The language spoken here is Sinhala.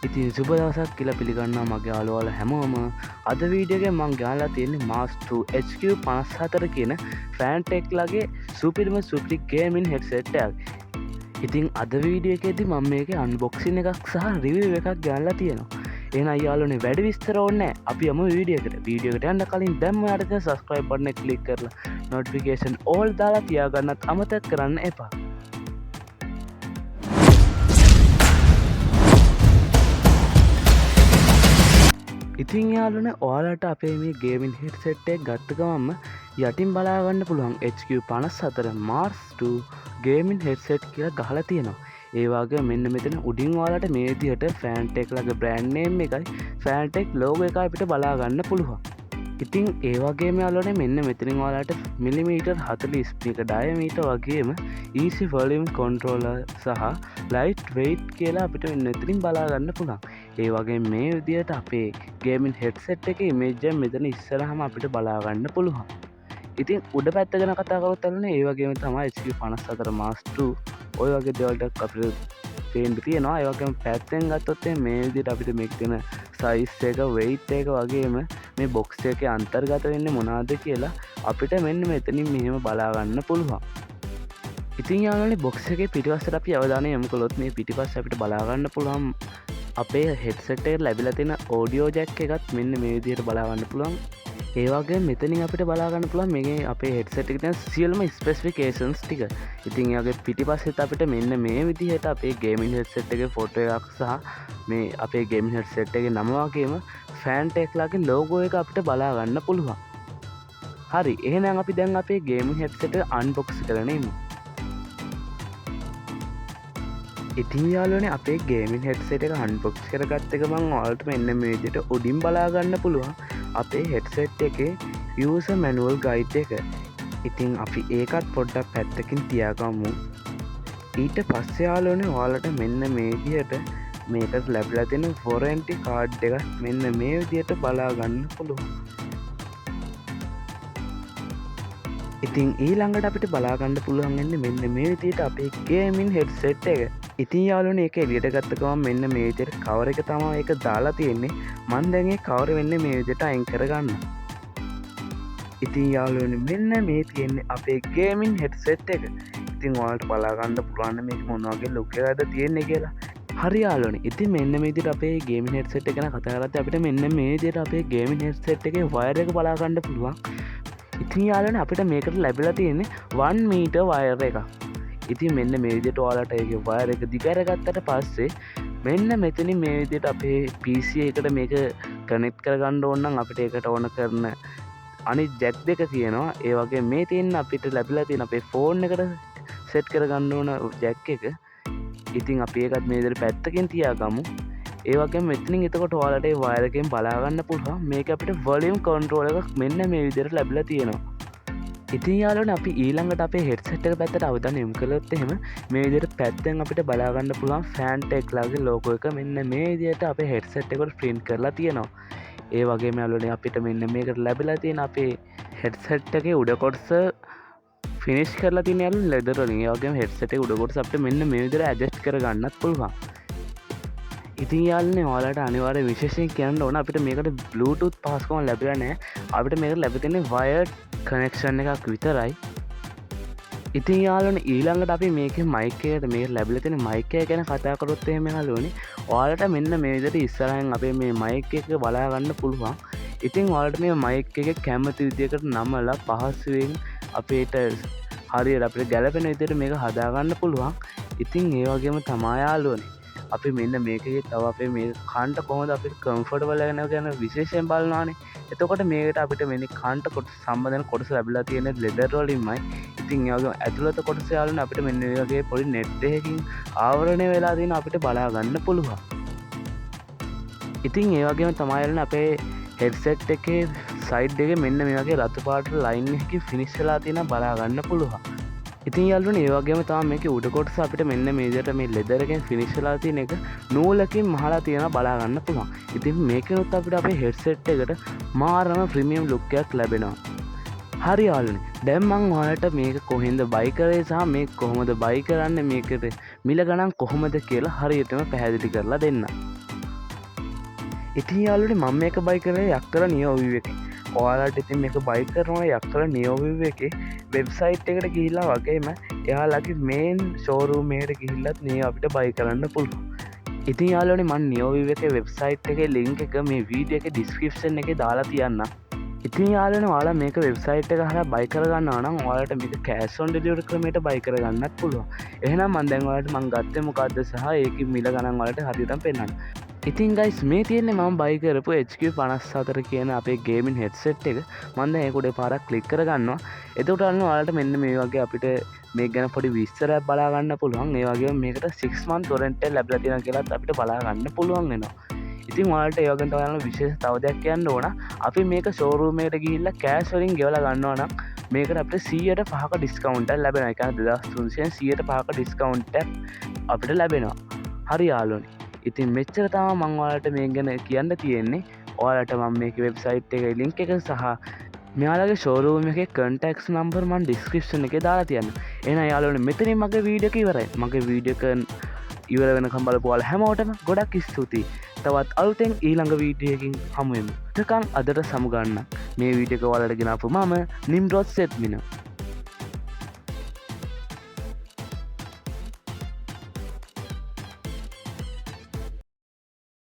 ඉතින් සුබ දවසක් කියලා පිළිගන්නවා මගේ යාළුවෝ හැමෝම. අද වීඩියෝ එකේ මම ගාලා තියෙන්නේ Master HQ54 කියන Fantech ලගේ සුපිරිම සුපිරි ගේමින් හෙඩ්සෙට් එකක්. ඉතින් අද වීඩියෝ එකේදී මම මේකේ අන්බොක්සින් එකක් සහ රිවිව් එකක් ගන්නලා තියෙනවා. එහෙනම් යාළුවනේ වැඩි විස්තර ඕනේ නැහැ. අපි යමු වීඩියෝ එකට. වීඩියෝ එකට යන්න කලින් දැන් ඔයාලට තියෙන subscribe button එක click කරලා notification all දාලා තියාගන්නත් අමතක කරන්න එපා. ඉතින් යාළුවනේ ඔයාලට අපේ මේ ගේමින් හෙඩ්සෙට් එක ගත්ත ගමන්ම යටින් බලා ගන්න පුළුවන් HQ54 Mars 2 ගේමින් හෙඩ්සෙට් කියලා ගහලා තියෙනවා. ඒ වගේ මෙන්න මෙතන උඩින් ඔයාලට මේ විදිහට Fantech ලගේ බ්‍රෑන්ඩ් නේම් එකයි Fantech logo එකයි අපිට බලා ගන්න පුළුවන්. ඉතින් ඒ වගේම යාළුවනේ මෙන්න මෙතනින් ඔයාලට මිලිමීටර් 40 ස්පීකර් ඩයමීටර් වගේම easy volume controller සහ light weight කියලා අපිට මෙන්න මෙතනින් බලා ගන්න පුළුවන්. ඒ වගේ මේ විදිහට අපේ ගේමින් හෙඩ්සෙට් එකේ ඉමේජ් එක මෙතන ඉස්සරහම අපිට බලා ගන්න පුළුවන්. ඉතින් උඩ පැත්ත ගැන කතා කරොත් අල්ලනේ ඒ වගේම තමයි HQ54 Master 2 ඔය වගේ දේවල් ටික අපිට පේන්න තියෙනවා. ඒ වගේම පැත්තෙන් ගත්තොත් මේ විදිහට අපිට මේක තියෙන size එක weight එක වගේම මේ box එකේ අන්තර්ගත වෙන්නේ මොනවද කියලා අපිට මෙන්න මෙතනින් මෙහෙම බලා ගන්න පුළුවන්. ඉතින් යාළුවනේ box එකේ පිටිපස්සට අපි අවධානය යොමු කළොත් මේ පිටිපස්ස අපිට බලා ගන්න පුළුවන් අපේ හෙඩ්සෙට් එකට ලැබිලා තියෙන audio jack එකත් මෙන්න මේ විදිහට බලා ගන්න පුළුවන්. ඒ වගේ මෙතනින් අපිට බලා ගන්න පුළුවන් මේකේ අපේ හෙඩ්සෙට් එකේ තියෙන සියලුම ස්පෙસિෆිකේෂන්ස් ටික. ඉතින් ඒ වගේ පිටිපස්සෙත් අපිට මෙන්න මේ විදිහට අපේ ගේමින් හෙඩ්සෙට් එකේ ෆොටෝ එකක් සහ මේ අපේ ගේමින් හෙඩ්සෙට් එකේ නම වගේම Fantech ලගේ logo එක අපිට බලා ගන්න පුළුවන්. හරි, එහෙනම් අපි දැන් අපේ ගේමින් හෙඩ්සෙට් එක unbox කරගෙන ඉමු. ඉතින් යාළුවනේ අපේ ගේමින් හෙඩ්සෙට් එක අන්බොක්ස් කරගත්ත එක මම ඔයාලට මෙන්න මේ විදිහට උඩින් බලා ගන්න පුළුවන් අපේ හෙඩ්සෙට් එකේ user manual guide එක. ඉතින් අපි ඒකත් පොඩ්ඩක් පැත්තකින් තියාගමු. ඊට පස්සේ යාළුවනේ ඔයාලට මෙන්න මේ විදිහට මේකට ලැබිලා තියෙන warranty card එක මෙන්න මේ විදිහට බලා ගන්න පුළුවන්. ඉතින් ඊළඟට අපිට බලා ගන්න පුළුවන් වෙන්නේ මෙන්න මේ විදිහට අපේ ගේමින් හෙඩ්සෙට් එක. ඉතින් යාළුවනේ ඒක එළියට ගත්ත ගමන් මෙන්න මේ විදිහට කවර් එක තමයි ඒක දාලා තියෙන්නේ. මම දැන් ඒ කවර් වෙන්නේ මේ විදිහට අයින් කරගන්න. ඉතින් යාළුවනේ මෙන්න මේ තියෙන්නේ අපේ ගේමින් හෙඩ්සෙට් එක. ඉතින් ඔයාලට බලා ගන්න පුළුවන් මේක මොන වගේ ලුක් එකක්ද තියෙන්නේ කියලා. හරි යාළුවනේ. ඉතින් මෙන්න මේ විදිහට අපේ ගේමින් හෙඩ්සෙට් එක ගැන කතා කරද්දී අපිට මෙන්න මේ විදිහට අපේ ගේමින් හෙඩ්සෙට් එකේ වයර් එක බලා ගන්න පුළුවන්. ඉතින් යාළුවනේ අපිට මේකට ලැබිලා තියෙන්නේ 1 මීටර් වයර් එකක්. ඉතින් මෙන්න මේ විදිහට ඔයාලට ඒකේ වයර් එක දිගහැරගත්තට පස්සේ මෙන්න මෙතනින් මේ විදිහට අපේ PC එකට මේක කනෙක්ට් කරගන්න ඕන නම් අපිට ඒකට ඕන කරන අනිත් ජැක් දෙක තියෙනවා. ඒ වගේ මේ තියෙන අපිට ලැබිලා තියෙන අපේ ෆෝන් එකට සෙට් කරගන්න ඕන ජැක් එක. ඉතින් අපි ඒකත් මේ විදිහට පැත්තකින් තියාගමු. ඒ වගේම මෙතනින් එතකොට ඔයාලට ඒ වයර් එකෙන් බලා ගන්න පුළුවන් මේක අපිට වොලියුම් කන්ට්‍රෝල් එකක් මෙන්න මේ විදිහට ලැබිලා තියෙනවා. ඉතින් යාළුවනේ අපි ඊළඟට අපේ හෙඩ්සෙට් එක පැත්තට අවධානය යොමු කළොත් එහෙම මේ විදිහට පැත්තෙන් අපිට බලා ගන්න පුළුවන් Fantech ලගේ logo එක මෙන්න මේ විදිහට අපේ හෙඩ්සෙට් එකට print කරලා තියෙනවා. ඒ වගේම යාළුවනේ අපිට මෙන්න මේකට ලැබිලා තියෙන අපේ හෙඩ්සෙට් එකේ උඩ කොටස ෆිනිෂ් කරලා තියෙන යාළුවනේ leather වලින්. ඒ වගේම හෙඩ්සෙට් එකේ උඩ කොටස අපිට මෙන්න මේ විදිහට adjust කරගන්නත් පුළුවන්. ඉතින් යාළුවනේ ඔයාලට අනිවාර්ය විශේෂයෙන් කියන්න ඕන අපිට මේකට Bluetooth පහසුකම ලැබිලා නැහැ. අපිට මේකට ලැබෙ තියෙන්නේ wired connection එකක් විතරයි. ඉතින් යාළුවනේ ඊළඟට අපි මේකේ mic එකට මේක ලැබිලා තියෙන mic එක ගැන කතා කරොත් එහෙම යාළුවනේ ඔයාලට මෙන්න මේ විදිහට ඉස්සරහින් අපේ මේ mic එක බලා ගන්න පුළුවන්. ඉතින් ඔයාලට මේ mic එක කැමති විදිහකට නමලා පහසුවෙන් අපේට හරියට අපිට ගැලපෙන විදිහට මේක හදා ගන්න පුළුවන්. ඉතින් ඒ වගේම තමයි යාළුවනේ අපි මෙන්න මේකේ තව අපේ මේ කන්ට කොහොමද අපිට කම්ෆර්ටබල් වෙනව ගැන විශේෂයෙන් බලනවානේ. එතකොට මේකට අපිට මෙන්න කන්ට කොටස සම්බන්ධන කොටස ලැබිලා තියෙන ලෙදර් වලින්මයි. ඉතින් ඒ වගේම ඇතුළත කොටස යාළුවනේ අපිට මෙන්න මේ වගේ පොඩි net එකකින් ආවරණය වෙලා තියෙන අපිට බලා ගන්න පුළුවන්. ඉතින් ඒ වගේම තමයි යාළුවනේ අපේ හෙඩ්සෙට් එකේ සයිඩ් එකේ මෙන්න මේ වගේ රතු පාට ලයින් එකකින් ෆිනිෂ් වෙලා තියෙන බලා ගන්න පුළුවන්. ඉතින් යාළුවනේ ඒ වගේම තමයි මේකේ උඩ කොටස අපිට මෙන්න මේ විදිහට මේ ලෙදර් එකෙන් ෆිනිෂ් වෙලා තියෙන එක නූලකින් මහලා තියෙනවා බලා ගන්න පුළුවන්. ඉතින් මේකෙනුත් අපිට අපේ හෙඩ්සෙට් එකට මාරම ප්‍රීමියම් ලුක් එකක් ලැබෙනවා. හරි යාළුවනේ. දැන් මම ඔයාලට මේක කොහෙන්ද බයි කරේ සහ මේක කොහොමද බයි කරන්නේ මේකට මිල ගණන් කොහොමද කියලා හරියටම පැහැදිලි කරලා දෙන්නම්. ඉතින් යාලුවනේ මම මේක බයි කරේ යක්කර නියෝවිව් එකේ. ඔයාලට ඉතින් මේක බයි කරනවා යක්කර නියෝවිව් එකේ වෙබ්සයිට් එකට ගිහිල්ලා වගේම එයාලගේ මේන් ෂෝරූම් එකට ගිහිල්ලත් මේ අපිට බයි කරන්න පුළුවන්. ඉතින් යාලුවනේ මම නියෝවිව් එකේ වෙබ්සයිට් එකේ ලින්ක් එක මේ වීඩියෝ එකේ ඩිස්ක්‍රිප්ෂන් එකේ දාලා තියන්නම්. ඉතින් යාලුවනේ ඔයාලා මේක වෙබ්සයිට් එක හරහා බයි කරගන්නවා නම් ඔයාලට මේක කෑෂ් ඔන් ඩෙලිවරි ක්‍රමයට බයි කරගන්නත් පුළුවන්. එහෙනම් මම දැන් ඔයාලට මම ගත්තේ මොකද්ද සහ ඒකේ මිල ගණන් වලට හරියටම පෙන්නන්න. ඉතින් ගයිස් මේ තියෙන්නේ මම බයි කරපු HQ54 කියන අපේ ගේමින් හෙඩ්සෙට් එක. මම දැන් ඒක උඩේ පාරක් ක්ලික් කරගන්නවා. එතකොට ඔයාලට මෙන්න මේ වගේ අපිට මේ ගැන පොඩි විස්තරයක් බලා ගන්න පුළුවන්. ඒ වගේම මේකට 6 month torrent එක ලැබලා තියෙනවා කියලාත් අපිට බලා ගන්න පුළුවන් වෙනවා. ඉතින් ඔයාලට ඒ වගේ තමයි විශේෂ තව දෙයක් කියන්න ඕන. අපි මේක ෂෝරූම් එකට ගිහිල්ලා කෑෂ් වලින් ගෙවලා ගන්නවා නම් මේකට අපිට 100%ක ඩිස්කවුන්ට් එකක් ලැබෙනවා. ඒ කියන්නේ 2300 100%ක ඩිස්කවුන්ට් එකක් අපිට ලැබෙනවා. හරි යාළුවනේ. ඉතින් මෙච්චර තමයි මම ඔයාලට මේ ගැන කියන්න තියෙන්නේ. ඔයාලට මම මේකේ වෙබ්සයිට් එකේ ලින්ක් එක සහ මෙයාලගේ ෂෝරූම් එකේ කන්ටැක්ට්ස් නම්බර් මම ඩිස්ක්‍රිප්ෂන් එකේ දාලා තියන්න. එහෙනම් යාළුවනේ මෙතනින් මගේ වීඩියෝ එක ඉවරයි. මගේ වීඩියෝ එක ඉවර වෙනකම් බලපු ඔයාලා හැමෝටම ගොඩක් ස්තුතියි. තවත් අලුතෙන් ඊළඟ වීඩියෝ එකකින් හමු වෙමු. එතකන් අදට සමුගන්න. මේ වීඩියෝ එක ඔයාලට ගෙනාපු මම නිම්රොත් සෙත්මින.